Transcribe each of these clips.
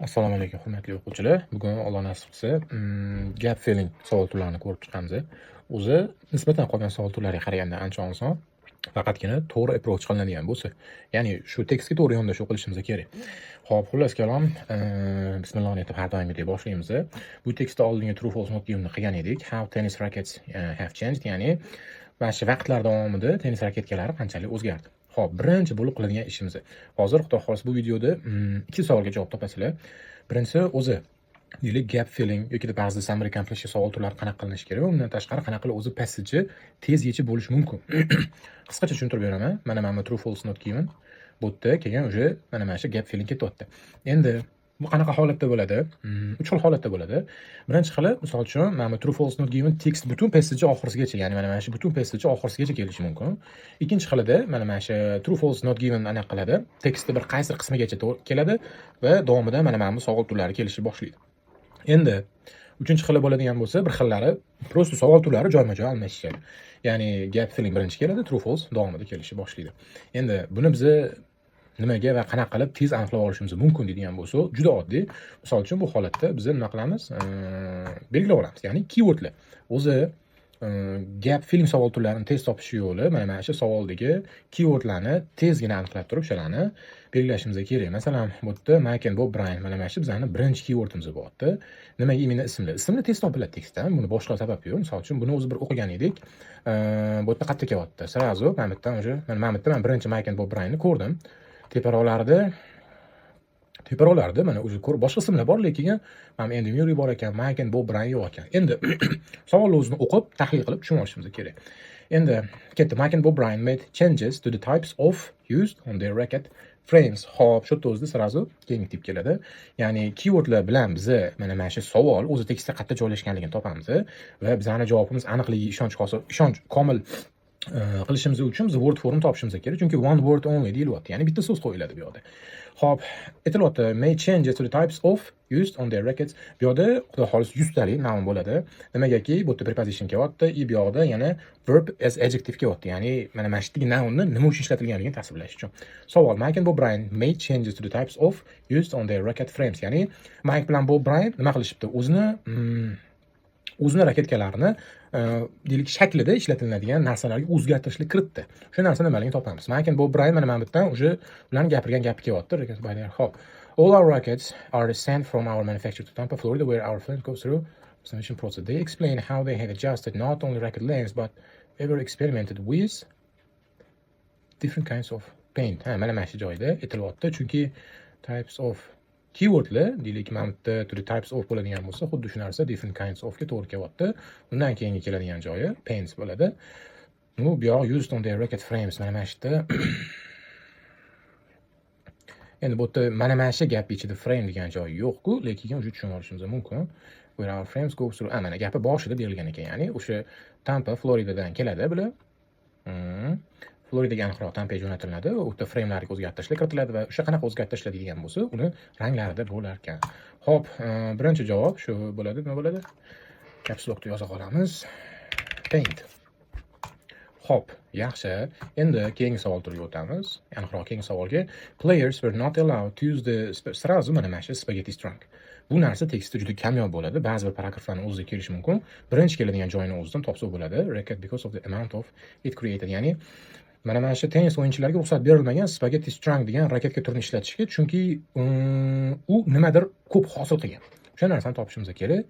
Assalomu alaykum, hurmatli o'quvchilar. Bugun Alloh nasib qilsa, gap filling savol turlarini ko'rib chiqamiz. O'zi nisbatan qolgan savol turlariga qaraganda ancha oson. Faqatgina to'g'ri approach qilinadigan bo'lsa, ya'ni shu tekstga to'g'ri yondashuv qilishimiz kerak. Xo'p, xullas kalom, bismillah deb har doimgidek boshlaymiz. Bu tekstda oldingi true false not given'ni qilgan edik. How tennis rackets have changed, ya'ni mana shu vaqtlar davomida tennis raketkalari qanchalik o'zgardi. Xo'p, birinchi bo'lib qiladigan ishimiz. Hozir xudo xohlasa bu videoda ikki savolga javob topasizlar. Birinchisi o'zi deylik gap filling yoki ba'zida summary completion savol turlari qanaqa qilinishi kerak va undan tashqari qanaqa qilib o'zi passage tez yechib bo'lish mumkin. Qisqacha tushuntirib beraman. Mana true false not given. Bu yerda keyin уже mana shu gap filling ketyapti. Endi bu qanaqa holatda bo'ladi? 3 xil holatda bo'ladi. Birinchi xili, misol uchun, mana true false not given text butun passage oxirisigacha, ya'ni mana shu butun passage oxirisigacha kelishi mumkin. Ikkinchi xilida mana shu true false not given anaqa qiladi, tekstni bir qaysi qismigacha keladi va davomida mana bu savol turlari kelishni boshlaydi. Endi uchinchi xili bo'ladigan bo'lsa, bir xillari prosta savol turlari joyma-joy almashishadi. Ya'ni gap filling birinchi keladi, true false davomida kelishni boshlaydi. Endi buni biz nimaga va qanaqa qilib tez aniqlab olishimiz mumkin deydigan bo'lsa, juda oddiy. Misol uchun bu holatda biz nima qilamiz? Belgilab olamiz. Ya'ni keywordlar. O'zi gap filling savol turlarini tez topish yo'li mana shu savoldagi keywordlarni tezgina aniqlab turib, shularni belgilashimiz kerak. Masalan, bu yerda Mike and Bob Bryan mana shu bizning birinchi keywordimiz bo'lyapti. Nimaga imенно ismlar? Ismlar tez topiladi tekstdan. Buni boshqa sabab yo'q. Misol uchun buni o'zi bir o'qigan edik. Bu yerda qayerda kelyapti? Srazu mana bu yerdan уже men birinchi Mike and Bob Bryanni ko'rdim. Teparoqlarda mana o'zi ko'rib boshqa ismlar bor, lekin mana Andy Murray bor ekan, Mike and Bob Bryan yo'q ekan. Endi savolni o'zini o'qib, tahlil qilib tushunib olishimiz kerak. Endi ketdi. Mike and Bob Bryan made changes to the types of used on their racket frames. Xo'p, shu o'zida srazu keyingi tip keladi. Ya'ni keywordlar bilan biz mana shu savol o'zi tekstda qayerda joylashganligini topamiz va bizning javobimiz aniqligi, ishonch komil qilishimiz uchun biz word form topishimiz kerak. Chunki one word only deyilyapti. Ya'ni bitta so'z qo'yiladi bu yerda. Xo'p, aytilyapti made changes to the types of used on their rackets. Bu yerda xudo xolis 100 talik noun bo'ladi. Nimagaki bu yerda preposition kelyapti, bu yerda yana verb as adjective kelyapti. Ya'ni mana shu nounni nima uchun ishlatilganligini tasvirlash uchun. Savol: Mike and Bob Bryan made changes to the types of used on their racket frames. Ya'ni Mike bilan Bob Bryan nima qilishibdi? O'zini raketkalarini deylik shaklida ishlatiladigan narsalarga o'zgartirishlar kiritdi. O'sha narsa nimaligini topamiz. Mike and Bob Bryan mana bu yerdan o'sha ularning gapirgan gapi kelyapti. Hop. All our rockets are sent from our manufacturer to Tampa, Florida, where our flames go through customization process. They explain how they have adjusted not only racket lengths but ever experimented with different kinds of paint. Mana shu joyda aytilyapti, chunki types of keywordlar deylik mana bu yerda to the types of bo'ladigan bo'lsa, xuddi shu narsa different kinds of ga to'g'ri kelyapti. Undan keyingi keladigan joyi paints bo'ladi. Bu yoq used on their racket frames mana shu yerda. Endi bu yerda mana shu gap ichida frame degan joyi yo'q-ku, lekin o'sha tushunib olishimiz mumkin. Where our frames go through. Mana gapi boshida berilgan ekan, ya'ni o'sha Tampa, Floridadan keladi bular. Floridaga aniqroq Tampaga jo'natiladi. U yerda framelarga o'zgartirishlar kiritiladi va o'sha qanaqa o'zgartirishlar deydigan bo'lsa, uni ranglarida bo'lar ekan. Xo'p, birinchi javob shu bo'ladi. Nima bo'ladi? Caps lockda yoza qolamiz. Paint. Xo'p, yaxshi. Endi keyingi savol turiga o'tamiz. Aniqroq keyingi savolga players were not allowed to use the srazu mana shu spaghetti strung. Bu narsa tekstda juda kamyob bo'ladi. Ba'zi bir paragraflarni o'zida kelishi mumkin. Birinchi keladigan joyini o'zidan topsa bo'ladi. Racket because of the amount of it created. Ya'ni mana shu tennis o'yinchilariga ruxsat berilmagan spaghetti strung degan raketka turini ishlatishga, chunki u nimadir ko'p hosil qilgan. O'sha narsani topishimiz kerak.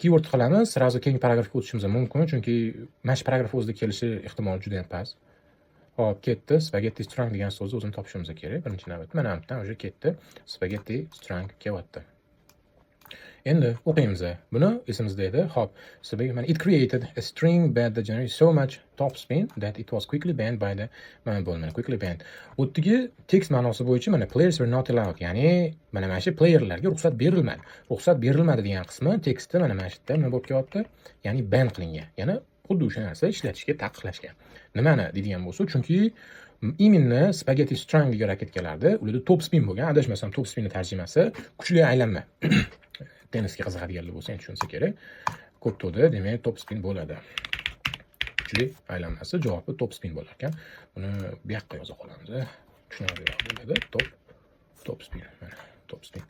Keyword qilamiz, srazu keyingi paragrafga o'tishimiz mumkin, chunki mana shu paragraf o'zida kelishi ehtimoli juda ham past. Hop, ketdi. Spaghetti strung degan so'zni o'zini topishimiz kerak. Birinchi navbatda mana bu yerdan o'sha ketdi. Spaghetti strung kelyapti. Endi o'qiymiz. Buni esimizda edi. Hop, it created a string that generated so much topspin that it was quickly banned by the quickly banned. O'tdagi tekst ma'nosi bo'yicha mana players were not allowed, ya'ni mana shu playerlarga ruxsat berilmadi. Ruxsat berilmadi degan qismi tekstda mana shu yerda nima bo'lib kelyapti? Ya'ni ban qilingan. Ya'ni xuddi o'sha narsa ishlatishga taqiqlashgan. Nimani deydigan bo'lsa, chunki именно spaghetti strung degan raketkalarda ularda top spin bo'lgan. Adashmasam top spinning tarjimasi kuchli aylanma. Tennisga qiziqadiganlar bo'lsa, endi tushunsa kerak. Ko'p to'da, demak top spin bo'ladi. Kuchli aylanmasi javobi top spin bo'lar ekan. Buni bu yoqqa yoza qolamiz. Tushunarliroq bo'ladi. Top spin. Mana top spin.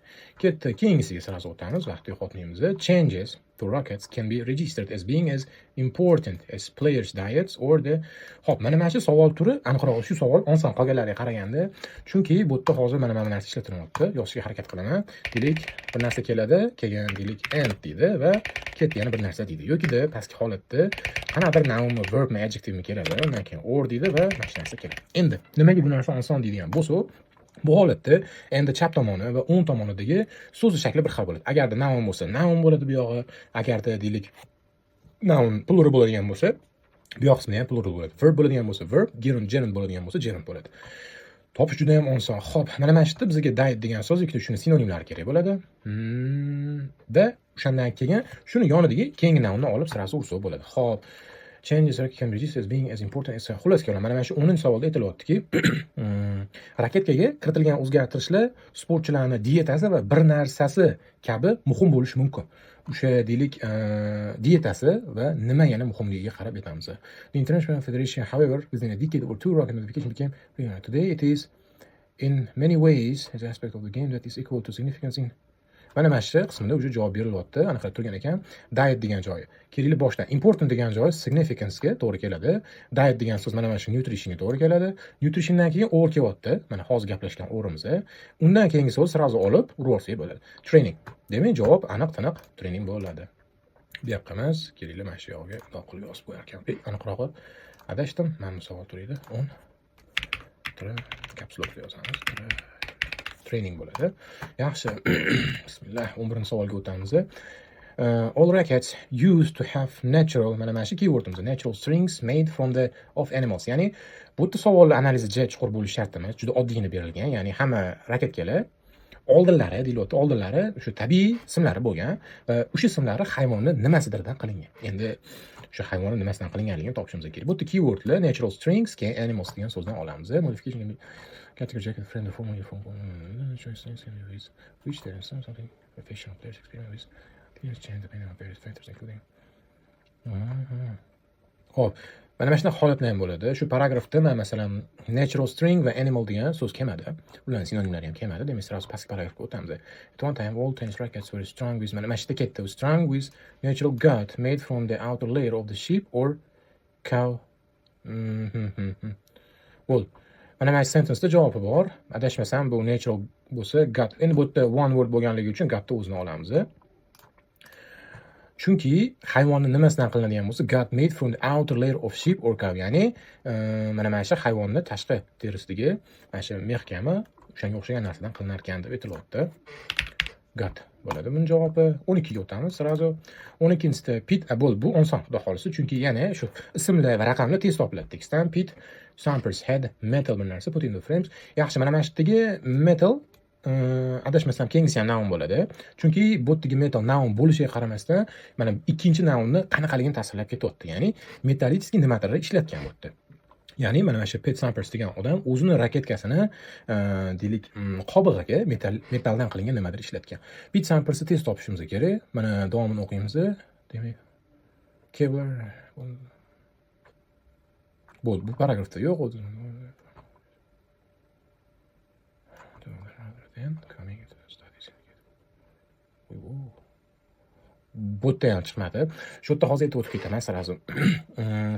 Ketdi, keyingisiga sirazi o'tamiz, vaqt yo'qotmaymiz. Changes to rockets can be registered as being as important as players' diets or the. Hop, mana shu savol turi, aniqroq shu savol oson qolganlarga qaraganda, chunki bu yerda hozir mana narsa ishlatilyapti. Yozishga harakat qilaman. Deylik, bir narsa keladi, kelgan deylik and deydi va ketdi yana bir narsa deydi. Yo'kida pastki holatda qanaqadir noun, verb, adjective keladi, undan keyin or deydi va mana shu narsa keladi. Endi nimaga bu narsa oson deydigan bo'lsa, bu holatda endi chap tomoni va o'ng tomonidagi so'zli shakli bir xil bo'ladi. Agarda noun bo'lsa, noun bo'ladi bu yog'i. Agarda deylik noun plural bo'ladigan bo'lsa, bu yoq qismi ham plural bo'ladi. Verb bo'ladigan bo'lsa, verb, gerund bo'ladigan bo'lsa, gerund bo'ladi. Topish juda ham oson. Xo'p, mana mana shu yerda bizga diet degan so'z ikkita shuni sinonimlari kerak bo'ladi. Da o'shandan keyin shuni yonidagi keyingi nounni olib sirasi ursa bo'ladi. Xo'p, changes can be as being as important as. Xullas kelam, mana shu 10-savolda aytilyaptiki, raketkaga kiritilgan o'zgartirishlar sportchilarning dietasi va bir narsasi kabi muhim bo'lishi mumkin. O'sha deylik dietasi va nima yana muhimligiga qarab aytamiz. The International Federation, however, within a decade or two, rocket modification became popular. Today it is in many ways an aspect of the game that is equal to significance in. Mana mana shu qismida o'sha javob berilyapti. Aniqlab turgan ekan. Diet degan joyi kelili boshdan important degan joyi significance ga to'g'ri keladi. Diet degan so'z mana shu nutrition ga to'g'ri keladi. Nutritiondan keyin or kelyapti. Mana hozir gaplashgan o'rimiz. Undan keyingi so'z sirazi olib urib olsak bo'ladi. Training. Demak, javob aniq-tiniq training bo'ladi. Bu yoqqa emas, kelinglar mana shu yoqqa doqil yozib qo'yar ekan. Aniqrog'i adashdim. Mana bu savol turadi. 10 caps lock yozamiz. Training bo'ladi. Yaxshi. Bismillah, 11-savolga o'tamiz. All rackets used to have natural, mana mana shu keywordimiz, natural strings made from the of animals. Ya'ni bu savolni analizi chuqur bo'lishi shart emas, juda oddiygina berilgan. Ya'ni hamma raketkalar oldinlari deyilyapti, oldinlari shu tabiiy ismlari bo'lgan va o'sha ismlari hayvonni nimasidirdan qilingan. Endi shu hayvonni nimasidan qilinganligini topishimiz kerak. Bu keywordlar natural strings, animals degan so'zdan olamiz. Modification category jacket friend form uniform choice things can be used which there is something professional players experience with things change depending on various factors including. Xo'p, mana mana shunaqa holatlar ham bo'ladi. Shu paragrafda masalan natural string va animal degan so'z kelmadi. Ularning sinonimlari ham kelmadi. Demak, sirasi pastki paragrafga o'tamiz. At one time all tennis rackets were strung with, mana mana shu yerda ketdi. Strung with natural gut made from the outer layer of the sheep or cow. Well, mana mana sentenceda javobi bor. Adashmasam bu natural bo'lsa gut. Endi bu yerda one word bo'lganligi uchun gutni o'zini olamiz. Chunki hayvonni nimasidan qilinadigan bo'lsa, gut made from the outer layer of sheep or cow, ya'ni mana mana shu hayvonni tashqi terisidagi mana shu mehkami o'shanga o'xshagan narsadan qilinar ekan deb aytilyapti. Gut bo'ladi buning javobi. 12 ga o'tamiz sirazi. 12-sida Pete Abol, bu oson xudo xolisi, chunki yana shu ismlar va raqamlar tez topiladi tekstdan. Pete Sampras had metal bir narsa put in the frames. Yaxshi, mana mana shu yerdagi metal adashmasam keyingisi ham noun bo'ladi. Chunki bu yerdagi metal noun bo'lishiga qaramasdan, mana ikkinchi nounni qanaqaligini tasvirlab ketyapti. Ya'ni metallический nimadir ishlatgan bu yerda. Ya'ni mana shu Pete Sampras degan odam o'zini raketkasini deylik qobig'iga metalldan qilingan nimadir ishlatgan. Pete Samprasni tez topishimiz kerak. Mana davomini o'qiymiz. Demak, Kevlar bu paragrafda yo'q o'zi. Bu yerda ham chiqmadi. Shu yerda hozir aytib o'tib ketaman sirazi.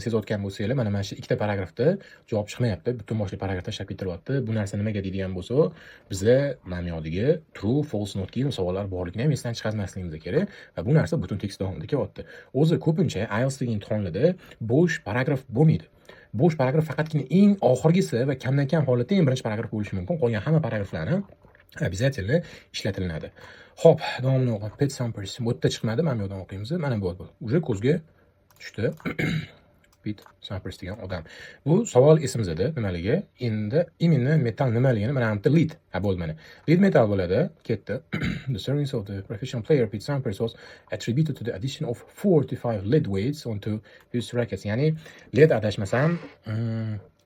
Sezayotgan bo'lsanglar, mana mana shu ikkita paragrafda javob chiqmayapti. Butun boshli paragraf tashlab ketilyapti. Bu narsa nimaga deydigan bo'lsa, bizda ma'nodagi true, false notga savollar borligini ham esdan chiqarmasligimiz kerak va bu narsa butun tekst davomida kelyapti. O'zi ko'pincha IELTS degan imtihonlarda bo'sh paragraf bo'lmaydi. Bo'sh paragraf faqatgina eng oxirgisi va kamdan kam holatda eng birinchi paragraf bo'lishi mumkin. Qolgan hamma paragraflarni обязательно ishlatilinadi. Xo'p, davomini o'qib, Pete Sampras bu yerda chiqmadi, mana bu yerdan o'qiymiz. Mana bu bo'ldi. Uje ko'zga tushdi. Pete Sampras degan odam. Bu savol esimizda nimaligi? Endi imенно metal nimaligini mana bu lead. Ha bo'ldi mana. Lead metal bo'ladi. Ketdi. The service of the professional player Pete Sampras was attributed to the addition of 45 lead weights onto his rackets. Ya'ni lead adashmasam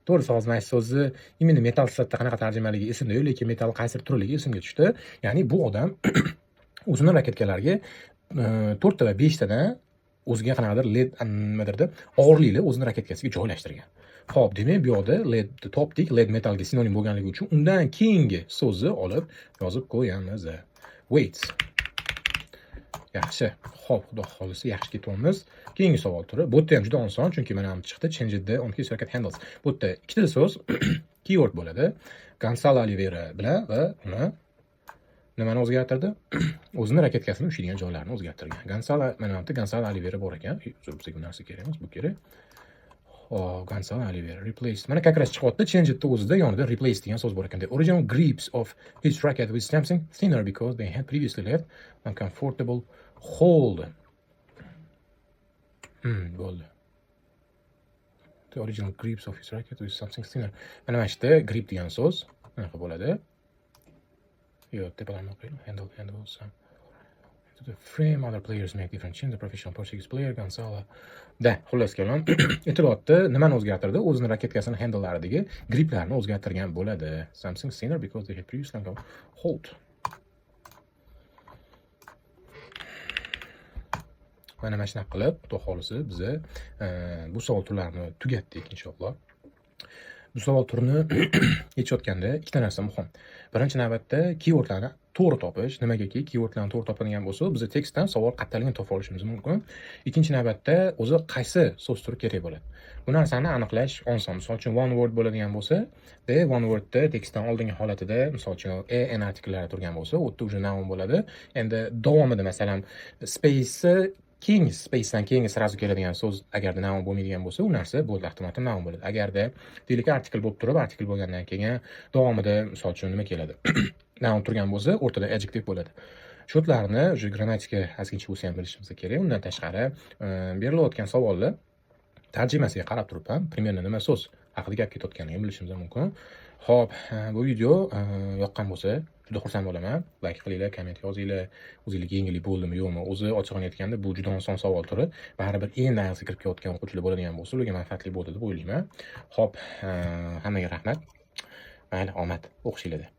to'g'ri sozlash so'zi imенно metal sifatida qanaqa tarjimaligi esimda yo'q, lekin metal qaysi turligi esimga tushdi. Ya'ni bu odam o'zini raketkalariga 4 ta va 5 tadan o'ziga qanaqadir led nimadirda og'irlikni o'zini raketkasiga joylashtirgan. Xo'p, demak bu yoqda led topdik, led metalga sinonim bo'lganligi uchun undan keyingi so'zni olib yozib qo'yamiz. Weights. Yaxshi. Xo'p, xudo xolisa yaxshi ketyapmiz. Keyingi savol turi. Bu yerda ham juda oson, chunki mana ham chiqdi. Change the on key circuit handles. Bu yerda ikkita so'z keyword bo'ladi. Gonzalo Olivera bilan va uni nimani o'zgartirdi? O'zini raketkasini ushlaydigan joylarini o'zgartirgan. Mana bu Gonzalo Olivera bor ekan. Uzr, bizga bu narsa kerak emas, bu kerak. Gonzalo Olivera replaced. Mana как раз chiqyapti. Change it o'zida yonida replace degan so'z bor ekan. The original grips of his racket with something thinner because they had previously left uncomfortable hold. Bo'ldi. The original grips of his racket with something thinner. Mana mana ishda grip degan so'z bunaqa bo'ladi. Yo, tepadan o'qiylik. Handles. To the frame, other players make different changes. The professional Portuguese player Gonzalo. Xullas kalom. E'tirotda nimani o'zgartirdi? O'zining raketkasini handlelaridagi griplarni o'zgartirgan bo'ladi. Something thinner because they had previously hold. Mana mana shunaqa qilib, xudo xolisi biz bu savol turlarini tugatdik inshaalloh. Bu savol turini yechayotganda ikkita narsa muhim. Birinchi navbatda keywordlarni to'g'ri topish. Nimagaki keywordlarni to'g'ri topadigan bo'lsa, biz tekstdan savol qattaligini topa olishimiz mumkin. Ikkinchi navbatda o'zi qaysi so'z turi kerak bo'ladi. Bu narsani aniqlash oson. Misol uchun one word bo'ladigan bo'lsa, one wordda tekstdan oldingi holatida, misol uchun an artikllari turgan bo'lsa, u yerda noun bo'ladi. Endi davomida masalan space keyingi spacedan keyingi sirazu keladigan so'z agarda noun bo'lmaydigan bo'lsa, u narsa bo'ldi, avtomatik noun bo'ladi. Agarda deylik artikl bo'lib turib, artikl bo'lgandan keyin davomida misol uchun nima keladi? Noun turgan bo'lsa, o'rtada adjective bo'ladi. Shotlarni o'sha grammatika ozgincha bo'lsa ham bilishimiz kerak. Undan tashqari, berilayotgan savolni tarjimasiga qarab turib ham примерно nima so'z haqida gap ketayotganini bilishimiz mumkin. Xo'p, bu video yoqqan bo'lsa, juda xursand bo'laman. Like qilinglar, komment yozinglar. O'zingizga yengillik bo'ldimi, yo'qmi? O'zi ochig'ini aytganda, bu juda oson savol turi. Baribir endi ayniqsa kirib kelayotgan o'quvchilar bo'ladigan bo'lsa, ularga manfaatli bo'ladi deb o'ylayman. Xo'p, hammaga rahmat. Mayli, omad o'qishinglarda.